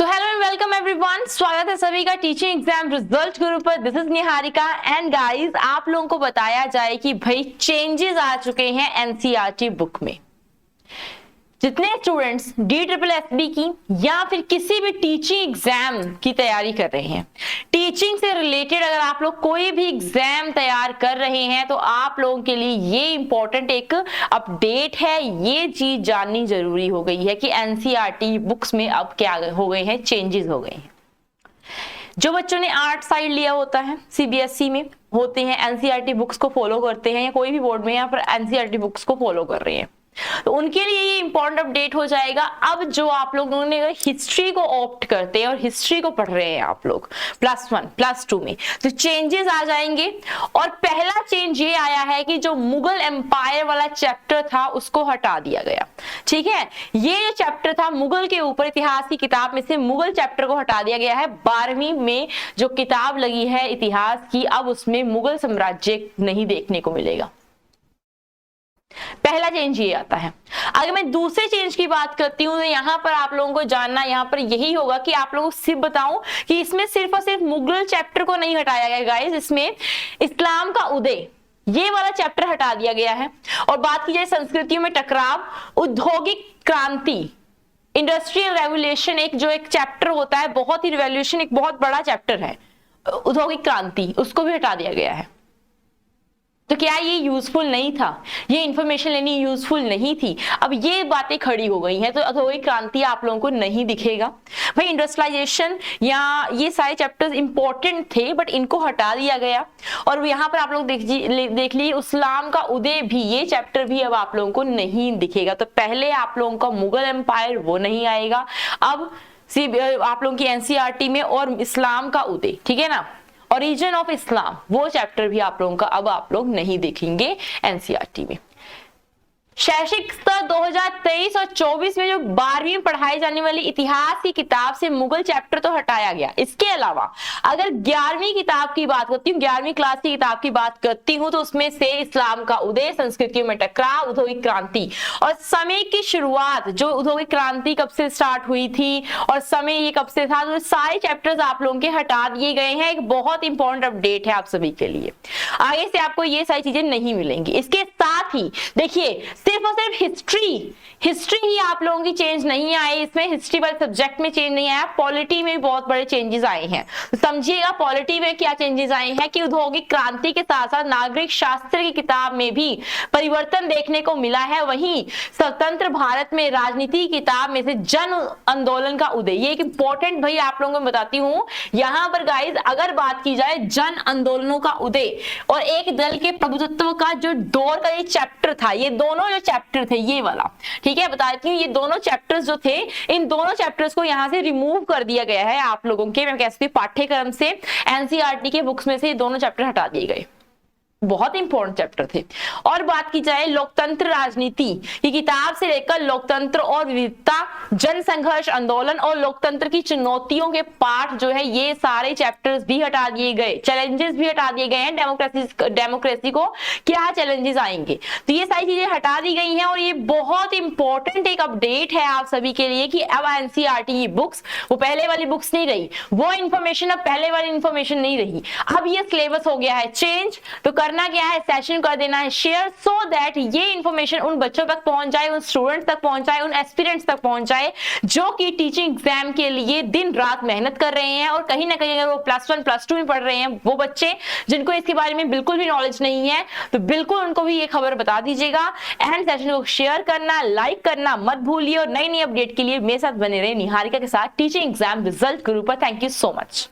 So hello and welcome everyone, स्वागत है सभी का टीचिंग एग्जाम रिजल्ट गुरु पर। This is Niharika and guys, आप लोगों को बताया जाए कि भाई चेंजेस आ चुके हैं एनसीईआरटी बुक में। जितने स्टूडेंट्स DSSB की या फिर किसी भी टीचिंग एग्जाम की तैयारी कर रहे हैं, टीचिंग से रिलेटेड अगर आप लोग कोई भी एग्जाम तैयार कर रहे हैं तो आप लोगों के लिए ये इंपॉर्टेंट एक अपडेट है। ये चीज जाननी जरूरी हो गई है कि एनसीईआरटी बुक्स में अब क्या हो गए हैं, चेंजेस हो गए हैं। जो बच्चों ने आर्ट साइड लिया होता है, CBSE में होते हैं, एनसीईआरटी बुक्स को फॉलो करते हैं या कोई भी बोर्ड में यहाँ पर एनसीईआरटी बुक्स को फॉलो कर रहे हैं, तो उनके लिए ये इंपॉर्टेंट अपडेट हो जाएगा। अब जो आप लोगों ने हिस्ट्री को ऑप्ट करते हैं और हिस्ट्री को पढ़ रहे हैं आप लोग +1 +2 में, तो चेंजेस आ जाएंगे। और पहला चेंज ये आया है कि जो मुगल एम्पायर वाला चैप्टर था उसको हटा दिया गया। ठीक है, ये जो चैप्टर था मुगल के ऊपर, इतिहास की किताब में से मुगल चैप्टर को हटा दिया गया है। 12वीं में जो किताब लगी है इतिहास की, अब उसमें मुगल साम्राज्य नहीं देखने को मिलेगा। पहला चेंज ये आता है। अगर मैं दूसरे चेंज की बात करती हूं तो यहां पर आप लोगों को जानना यहां पर यही होगा कि आप लोगों को सिर्फ बताऊं कि इसमें सिर्फ और सिर्फ मुगल चैप्टर को नहीं हटाया गया गाइस, इसमें इस्लाम का उदय ये वाला चैप्टर हटा दिया गया है। और बात की जाए संस्कृतियों में टकराव, औद्योगिक क्रांति, इंडस्ट्रियल रेवोल्यूशन, एक चैप्टर होता है, बहुत ही रिवॉल्यूशन, एक बहुत बड़ा चैप्टर है औद्योगिक क्रांति, उसको भी हटा दिया गया है। तो क्या ये यूजफुल नहीं था? ये इंफॉर्मेशन लेनी यूजफुल नहीं थी? अब ये बातें खड़ी हो गई हैं तो औद्योगिक क्रांति आप लोगों को नहीं दिखेगा। भाई इंडस्ट्रियलाइजेशन या ये सारे चैप्टर्स इंपॉर्टेंट थे बट इनको हटा दिया गया। और यहाँ पर आप लोग देख लीजिए इस्लाम का उदय भी, ये चैप्टर भी अब आप लोगों को नहीं दिखेगा। तो पहले आप लोगों का मुगल एम्पायर वो नहीं आएगा, अब आप लोगों की एनसीईआरटी में, और इस्लाम का उदय, ठीक है ना, ओरिजिन ऑफ इस्लाम, वो चैप्टर भी आप लोगों का अब आप लोग नहीं देखेंगे एनसीईआरटी में। शैक्षिक स्तर 2023 और 24 में जो 12वीं में पढ़ाई जाने वाली इतिहास की किताब से मुगल चैप्टर तो हटाया गया। इसके अलावा अगर 11वीं किताब की बात करती हूँ, 11वीं क्लास की किताब की बात करती हूँ, तो उसमें से इस्लाम का उदय, संस्कृतियों में टकराव, औद्योगिक क्रांति और समय की शुरुआत, जो औद्योगिक क्रांति कब से स्टार्ट हुई थी और समय ये कब से था, तो सारे चैप्टर्स आप लोगों के हटा दिए गए हैं। एक बहुत इंपॉर्टेंट अपडेट है आप सभी के लिए, आगे से आपको ये सारी चीजें नहीं मिलेंगी। इसके साथ ही देखिए सिर्फ और सिर्फ हिस्ट्री ही आप लोगों की चेंज नहीं आई, इसमें हिस्ट्री वाले सब्जेक्ट में चेंज नहीं आया, पॉलिटी में भी बहुत बड़े चेंजेस आए हैं। तो समझिएगा पॉलिटी में क्या चेंजेस आए हैं कि औद्योगिक क्रांति के साथ साथ नागरिक शास्त्र की किताब में भी परिवर्तन देखने को मिला है। वहीं स्वतंत्र भारत में राजनीति की किताब में से जन आंदोलन का उदय, ये एक इंपॉर्टेंट भाई आप लोगों को बताती हूँ यहाँ पर गाइज, अगर बात की जाए जन आंदोलनों का उदय और एक दल के प्रभुत्व का जो दौर का ये चैप्टर था, ये दोनों जो चैप्टर थे ये वाला, ठीक है, बता देती हूँ, ये दोनों चैप्टर्स जो थे, इन दोनों चैप्टर्स को यहाँ से रिमूव कर दिया गया है आप लोगों के, मैं कह सकती हूँ पाठ्यक्रम से, एनसीईआरटी के बुक्स में से ये दोनों चैप्टर हटा दिए गए। बहुत इंपॉर्टेंट चैप्टर थे। और बात की जाए लोकतंत्र राजनीति की किताब से लेकर लोकतंत्र और विविधता, जन संघर्ष आंदोलन और लोकतंत्र की चुनौतियों के पाठ जो है, ये सारे चैप्टर्स भी हटा दिए गए, चैलेंजेस भी हटा दिए गए हैं। डेमोक्रेसी को क्या चैलेंजेस आएंगे, तो ये सारी चीजें हटा दी गई हैं। और ये बहुत इंपॉर्टेंट एक अपडेट है आप सभी के लिए कि अब एनसीईआरटी बुक्स वो पहले वाली बुक्स नहीं रही, वो इंफॉर्मेशन अब पहले वाली इंफॉर्मेशन नहीं रही, अब ये सिलेबस हो गया है चेंज। तो करना क्या है, सेशन कर देना है शेयर, सो दैट ये इंफॉर्मेशन उन बच्चों तक पहुंच जाए, उन स्टूडेंट्स तक पहुंच जाए, उन एस्पिरेंट्स तक पहुंच जाए जो कि टीचिंग एग्जाम के लिए दिन रात मेहनत कर रहे हैं। और कहीं ना कहीं अगर वो +1 +2 में पढ़ रहे हैं, वो बच्चे जिनको इसके बारे में बिल्कुल भी नॉलेज नहीं है, तो बिल्कुल उनको भी ये खबर बता दीजिएगा। एंड सेशन को शेयर करना, लाइक करना मत भूलिए। और नई नई अपडेट के लिए मेरे साथ बने रहे निहारिका के साथ टीचिंग एग्जाम रिजल्ट गुरु पर। Thank you so much.